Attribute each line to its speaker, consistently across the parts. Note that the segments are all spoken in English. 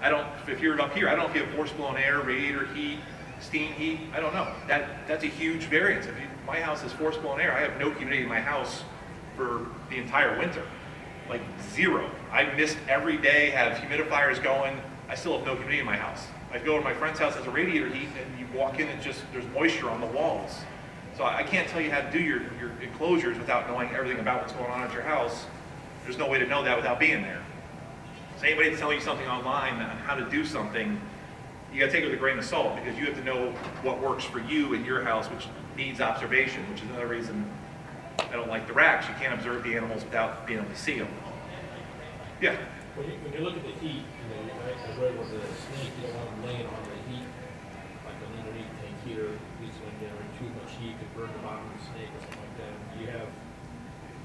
Speaker 1: I don't, if you're up here, I don't know if you have forced blown air, radiator heat, steam heat, I don't know. That's a huge variance. If you, my house is forced blown air, I have no humidity in my house for the entire winter. Like zero. I missed every day, have humidifiers going, I still have no humidity in my house. I go to my friend's house, has a radiator heat, and you walk in and just, there's moisture on the walls. So I can't tell you how to do your enclosures without knowing everything about what's going on at your house. There's no way to know that without being there. So anybody that's telling you something online on how to do something, you gotta take it with a grain of salt, because you have to know what works for you in your house, which needs observation, which is another reason I don't like the racks. You can't observe the animals without being able to see them. Yeah?
Speaker 2: When you look at the heat, I read with the snake, you don't want them laying on the heat, like an underneath tank heater, at least when they're in too much heat, could burn the bottom of the snake or something like that. You have...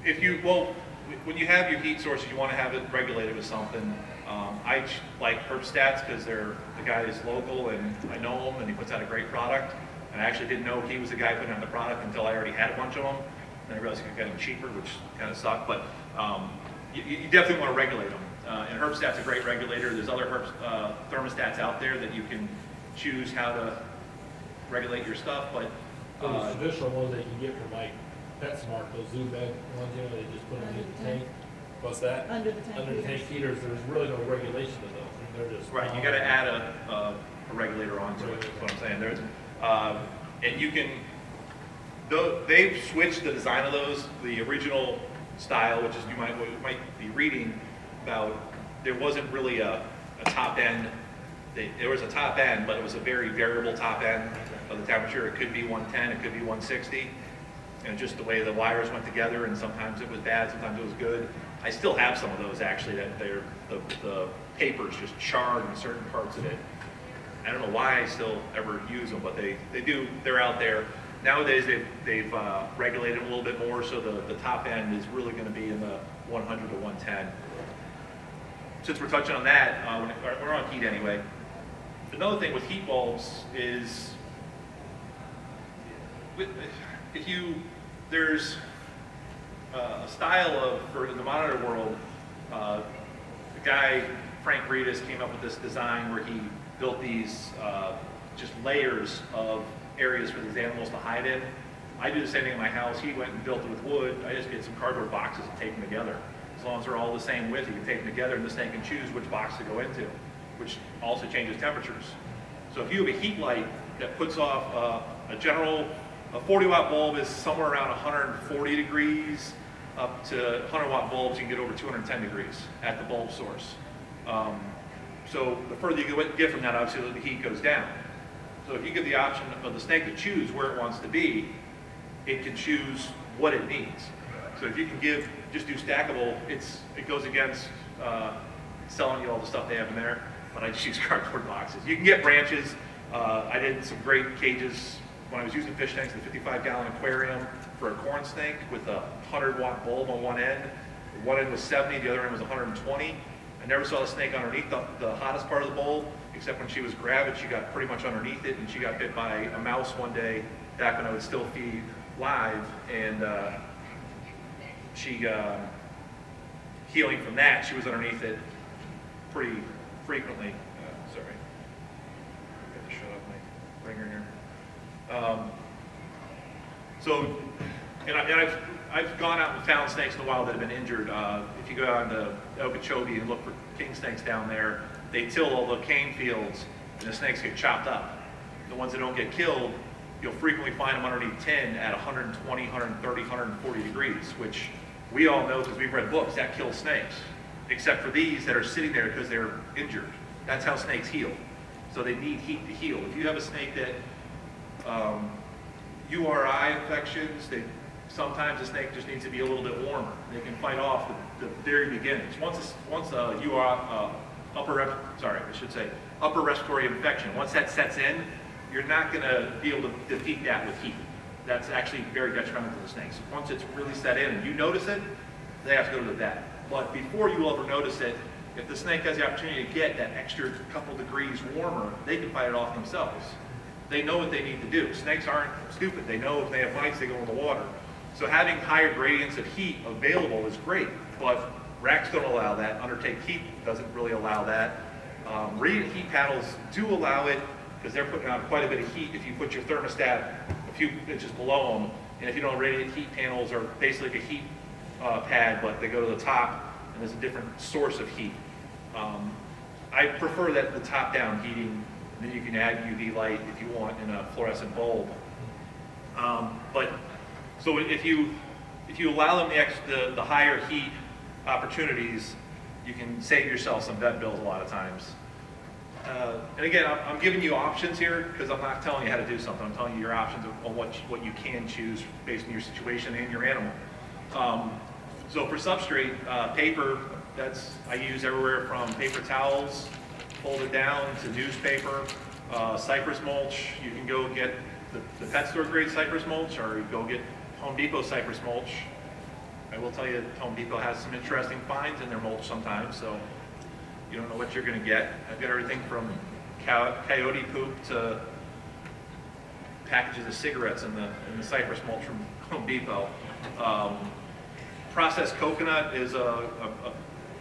Speaker 1: If you, well, when you have your heat sources, you want to have it regulated with something. I like Herbstats because the guy is local and I know him and he puts out a great product. And I actually didn't know he was the guy putting out the product until I already had a bunch of them. And I realized you could get them cheaper, which kind of sucked. But you definitely want to regulate them. And Herbstat's a great regulator. There's other thermostats out there that you can choose how to regulate your stuff. But
Speaker 2: those traditional ones that you can get from like PetSmart, those zoo bed ones, you know, they just put them in the tank. What's that?
Speaker 3: Under the tank.
Speaker 2: Under the tank heaters, there's really no regulation of those. They're just
Speaker 1: right. You got to add a regulator onto it. That's what I'm saying. There's and you can. They've switched the design of those. The original style, which is you might be reading about, there wasn't really a top end. There was a top end, but it was a very variable top end of the temperature. It could be 110, it could be 160. And just the way the wires went together, and sometimes it was bad, sometimes it was good. I still have some of those actually, that the paper's just charred in certain parts of it. I don't know why I still ever use them, but they do, they're out there. Nowadays they've regulated a little bit more, so the top end is really going to be in the 100 to 110. Since we're touching on that, we're on heat anyway. Another thing with heat bulbs is, there's a style of, for the monitor world, the guy, Frank Reedus, came up with this design where he built these just layers of areas for these animals to hide in. I do the same thing in my house. He went and built it with wood. I just get some cardboard boxes and tape them together. As long as they're all the same width, you can tape them together, and the snake can choose which box to go into, which also changes temperatures. So if you have a heat light that puts off a 40-watt bulb is somewhere around 140 degrees, up to 100-watt bulbs, you can get over 210 degrees at the bulb source. So the further you get from that, obviously the heat goes down. So if you give the option of the snake to choose where it wants to be, it can choose what it needs. So if you can just do stackable, it goes against selling you all the stuff they have in there, but I just use cardboard boxes. You can get branches. I did some great cages when I was using fish tanks, the 55-gallon aquarium for a corn snake with a 100-watt bulb on one end. One end was 70, the other end was 120. I never saw the snake underneath the hottest part of the bulb, except when she was gravid, she got pretty much underneath it, and she got bit by a mouse one day back when I would still feed live, and healing from that, she was underneath it pretty frequently. Sorry, I got to shut off my ringer here. I've gone out and found snakes in the wild that have been injured. If you go out to Okeechobee and look for king snakes down there, they till all the cane fields and the snakes get chopped up. The ones that don't get killed, you'll frequently find them underneath tin at 120, 130, 140 degrees, which we all know because we've read books, that kills snakes. Except for these that are sitting there because they're injured. That's how snakes heal. So they need heat to heal. If you have a snake that URI infections, sometimes the snake just needs to be a little bit warmer. They can fight off the very beginnings. Once a upper respiratory infection, once that sets in, you're not going to be able to defeat that with heat. That's actually very detrimental to the snakes. Once it's really set in and you notice it, they have to go to the vet. But before you will ever notice it, if the snake has the opportunity to get that extra couple degrees warmer, they can fight it off themselves. They know what they need to do. Snakes aren't stupid. They know if they have bites, they go in the water. So having higher gradients of heat available is great, but racks don't allow that. Undertake Heat doesn't really allow that. Radiant heat panels do allow it because they're putting out quite a bit of heat if you put your thermostat a few inches below them. And if you don't, radiant heat panels are basically like a heat pad, but they go to the top and there's a different source of heat. I prefer that the top-down heating, and then you can add UV light if you want in a fluorescent bulb. So if you allow them the higher heat opportunities, you can save yourself some vet bills a lot of times. And again, I'm giving you options here because I'm not telling you how to do something. I'm telling you your options on what you can choose based on your situation and your animal. So for substrate, paper, I use everywhere from paper towels, folded down, to newspaper, cypress mulch. You can go get the pet store grade cypress mulch, or you go get Home Depot cypress mulch. I will tell you, Home Depot has some interesting finds in their mulch sometimes, so you don't know what you're going to get. I've got everything from coyote poop to packages of cigarettes in the cypress mulch from Home Depot. Processed coconut is a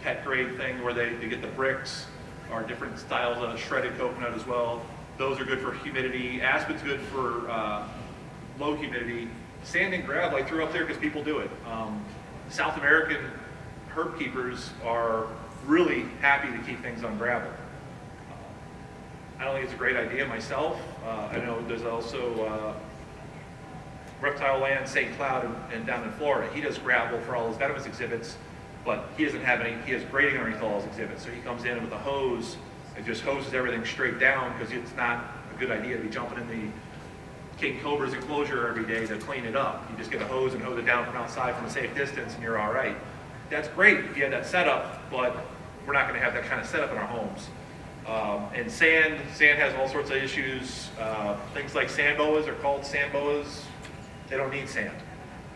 Speaker 1: pet grade thing where they get the bricks, or different styles of shredded coconut as well. Those are good for humidity. Aspen's good for low humidity. Sand and gravel I threw up there because people do it. South American herb keepers are really happy to keep things on gravel. I don't think it's a great idea myself. I know there's also Reptile Land, St. Cloud, and down in Florida. He does gravel for all his venomous exhibits, but he doesn't have any, he has grading underneath all his exhibits. So he comes in with a hose and just hoses everything straight down because it's not a good idea to be jumping in the King Cobra's enclosure every day to clean it up. You just get a hose and hose it down from outside from a safe distance and you're all right. That's great if you have that setup, but we're not going to have that kind of setup in our homes. And sand has all sorts of issues. Things like sand boas are called sand boas. They don't need sand.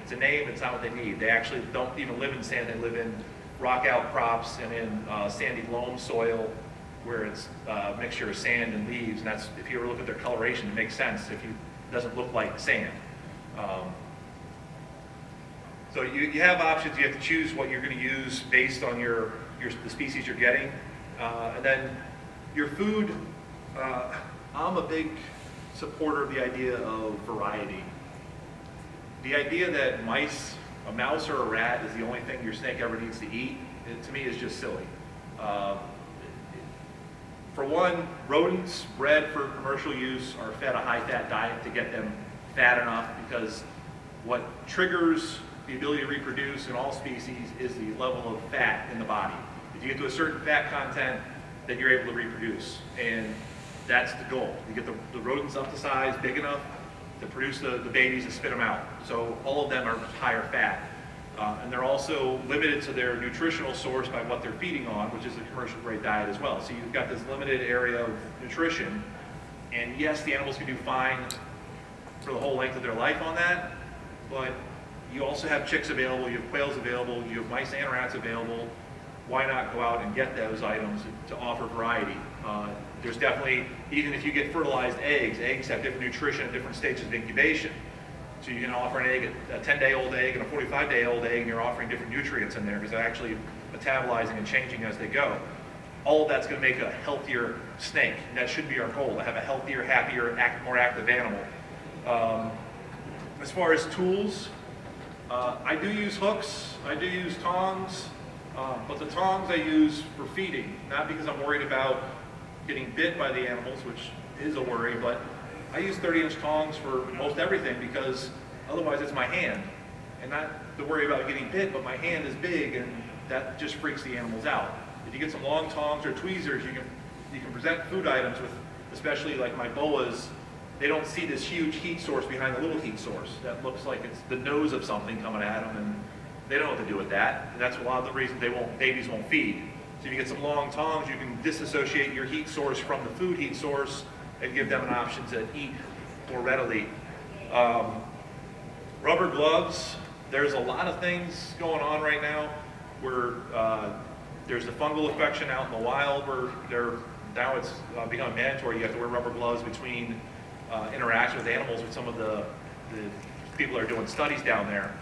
Speaker 1: It's a name, it's not what they need. They actually don't even live in sand. They live in rock outcrops and in sandy loam soil where it's a mixture of sand and leaves. And that's, if you ever look at their coloration, it makes sense. It doesn't look like sand. So you have options. You have to choose what you're going to use based on the species you're getting. And then your food, I'm a big supporter of the idea of variety. The idea that a mouse or a rat is the only thing your snake ever needs to eat, to me is just silly. For one, rodents bred for commercial use are fed a high-fat diet to get them fat enough, because what triggers the ability to reproduce in all species is the level of fat in the body. If you get to a certain fat content, then you're able to reproduce, and that's the goal. You get the rodents up to size, big enough to produce the babies and spit them out. So all of them are higher fat. And they're also limited to their nutritional source by what they're feeding on, which is a commercial grade diet as well. So you've got this limited area of nutrition, and yes, the animals can do fine for the whole length of their life on that, but you also have chicks available, you have quails available, you have mice and rats available. Why not go out and get those items to offer variety? There's definitely, even if you get fertilized eggs have different nutrition at different stages of incubation. So you can offer an egg, a 10-day-old egg and a 45-day-old egg, and you're offering different nutrients in there because they're actually metabolizing and changing as they go. All of that's going to make a healthier snake, and that should be our goal, to have a healthier, happier, more active animal. As far as tools, I do use hooks, I do use tongs, but the tongs I use for feeding, not because I'm worried about getting bit by the animals, which is a worry, but I use 30-inch tongs for most everything because otherwise it's my hand. And not to worry about getting bit, but my hand is big and that just freaks the animals out. If you get some long tongs or tweezers, you can present food items with, especially like my boas, they don't see this huge heat source behind the little heat source. That looks like it's the nose of something coming at them, and they don't know what to do with that. And that's a lot of the reason babies won't feed. So if you get some long tongs, you can disassociate your heat source from the food heat source and give them an option to eat more readily. Rubber gloves, there's a lot of things going on right now where there's a fungal infection out in the wild where now it's become mandatory. You have to wear rubber gloves between interaction with animals with some of the people that are doing studies down there.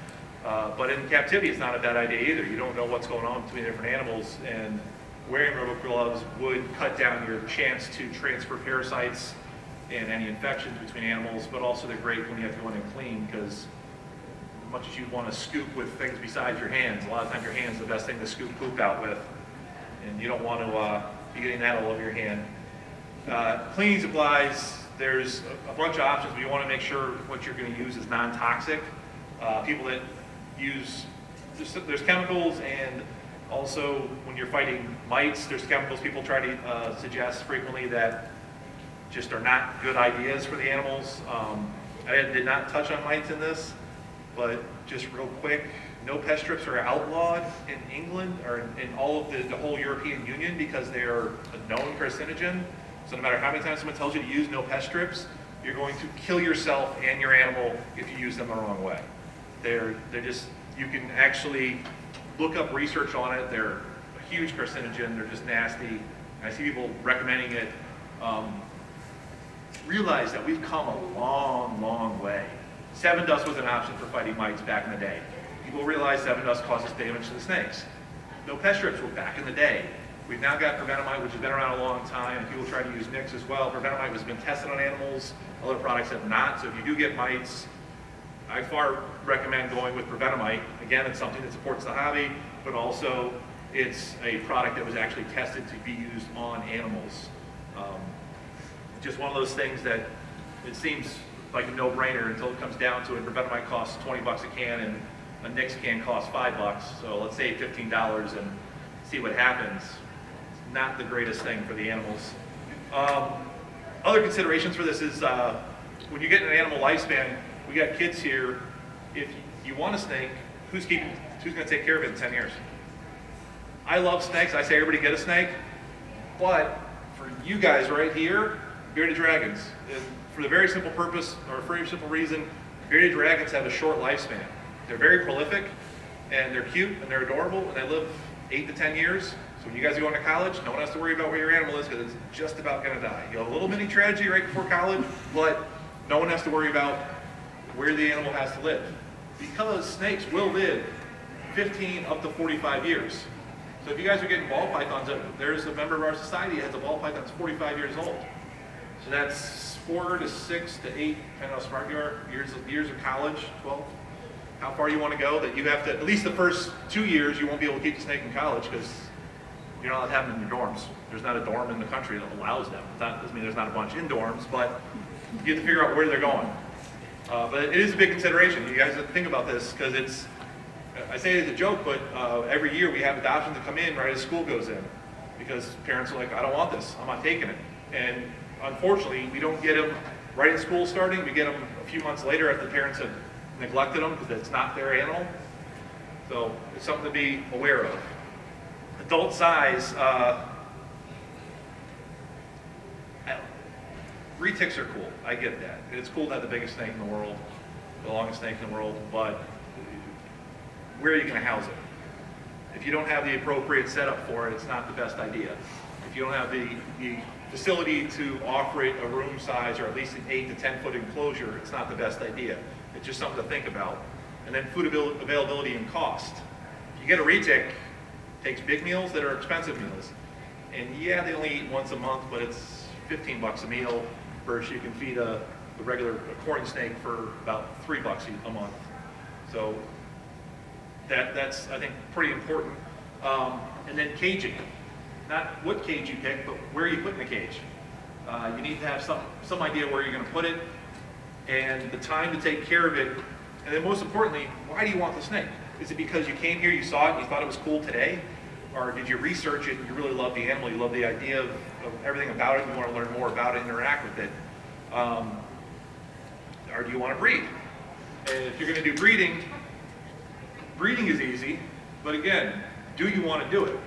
Speaker 1: But in captivity, it's not a bad idea either. You don't know what's going on between different animals, and wearing rubber gloves would cut down your chance to transfer parasites and any infections between animals, but also they're great when you have to go in and clean, because as much as you want to scoop with things besides your hands, a lot of times your hand's the best thing to scoop poop out with, and you don't want to be getting that all over your hand. Cleaning supplies, there's a bunch of options, but you want to make sure what you're going to use is non-toxic. People that use, there's chemicals, and also when you're fighting mites, there's chemicals people try to suggest frequently that just are not good ideas for the animals. I did not touch on mites in this, but just real quick, no pest strips are outlawed in England or in all of the whole European Union because they are a known carcinogen. So no matter how many times someone tells you to use no pest strips, you're going to kill yourself and your animal if you use them the wrong way. They're just, you can actually look up research on it. They're a huge carcinogen. They're just nasty. I see people recommending it. Realize that we've come a long, long way. Sevin dust was an option for fighting mites back in the day. People realized Sevin dust causes damage to the snakes. No pest strips were back in the day. We've now got Prevenamite, which has been around a long time. People try to use Nix as well. Prevenamite has been tested on animals. Other products have not. So if you do get mites, I far recommend going with Prevenamite. Again, it's something that supports the hobby, but also it's a product that was actually tested to be used on animals. Just one of those things that it seems like a no-brainer until it comes down to it. Prevenamite costs 20 bucks a can, and a Nix can costs 5 bucks. So let's save $15 and see what happens. It's not the greatest thing for the animals. Other considerations for this is when you get an animal lifespan, we got kids here. If you want a snake, who's going to take care of it in 10 years? I love snakes. I say everybody get a snake. But for you guys right here, bearded dragons, for the very simple purpose, or for a very simple reason, bearded dragons have a short lifespan. They're very prolific, and they're cute, and they're adorable, and they live 8 to 10 years. So when you guys are going to college, no one has to worry about where your animal is, because it's just about going to die. You have a little mini tragedy right before college, but no one has to worry about where the animal has to live. Because snakes will live 15 up to 45 years. So if you guys are getting ball pythons, there's a member of our society that has a ball python that's 45 years old. So that's 4 to 6 to 8, depending on how smart you are, years of college, 12. How far you want to go, that you have to, at least the first 2 years, you won't be able to keep the snake in college because you're not allowed to have them in your dorms. There's not a dorm in the country that allows them. That doesn't mean there's not a bunch in dorms, but you have to figure out where they're going. But it is a big consideration. You guys have to think about this because it's, I say it as a joke, but every year we have adoptions that come in right as school goes in because parents are like, I don't want this, I'm not taking it. And unfortunately, we don't get them right at school starting. We get them a few months later after the parents have neglected them because it's not their animal. So it's something to be aware of. Adult size, retics are cool. I get that. It's cool to have the biggest snake in the world, the longest snake in the world, but where are you going to house it? If you don't have the appropriate setup for it, it's not the best idea. If you don't have the facility to offer it a room size or at least an 8 to 10 foot enclosure, it's not the best idea. It's just something to think about. And then food availability and cost. If you get a retic, it takes big meals that are expensive meals. And yeah, they only eat once a month, but it's 15 bucks a meal versus you can feed a regular corn snake for about 3 bucks a month. So that's, I think, pretty important. And then caging. Not what cage you pick, but where you put in the cage. You need to have some idea where you're going to put it and the time to take care of it. And then most importantly, why do you want the snake? Is it because you came here, you saw it, and you thought it was cool today? Or did you research it and you really love the animal, you love the idea of everything about it, you want to learn more about it, interact with it? Or do you want to breed? And if you're going to do breeding, breeding is easy, but again, do you want to do it?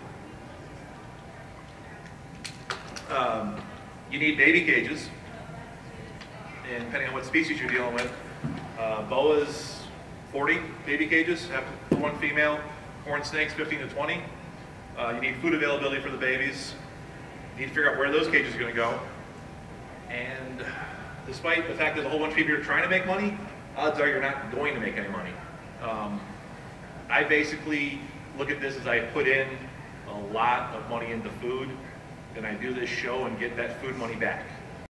Speaker 1: You need baby cages, and depending on what species you're dealing with, boas, 40 baby cages, for one female, horned snakes, 15 to 20. You need food availability for the babies. You need to figure out where those cages are going to go. And despite the fact that a whole bunch of people are trying to make money, odds are you're not going to make any money. I basically look at this as I put in a a lot of money into food, then I do this show and get that food money back.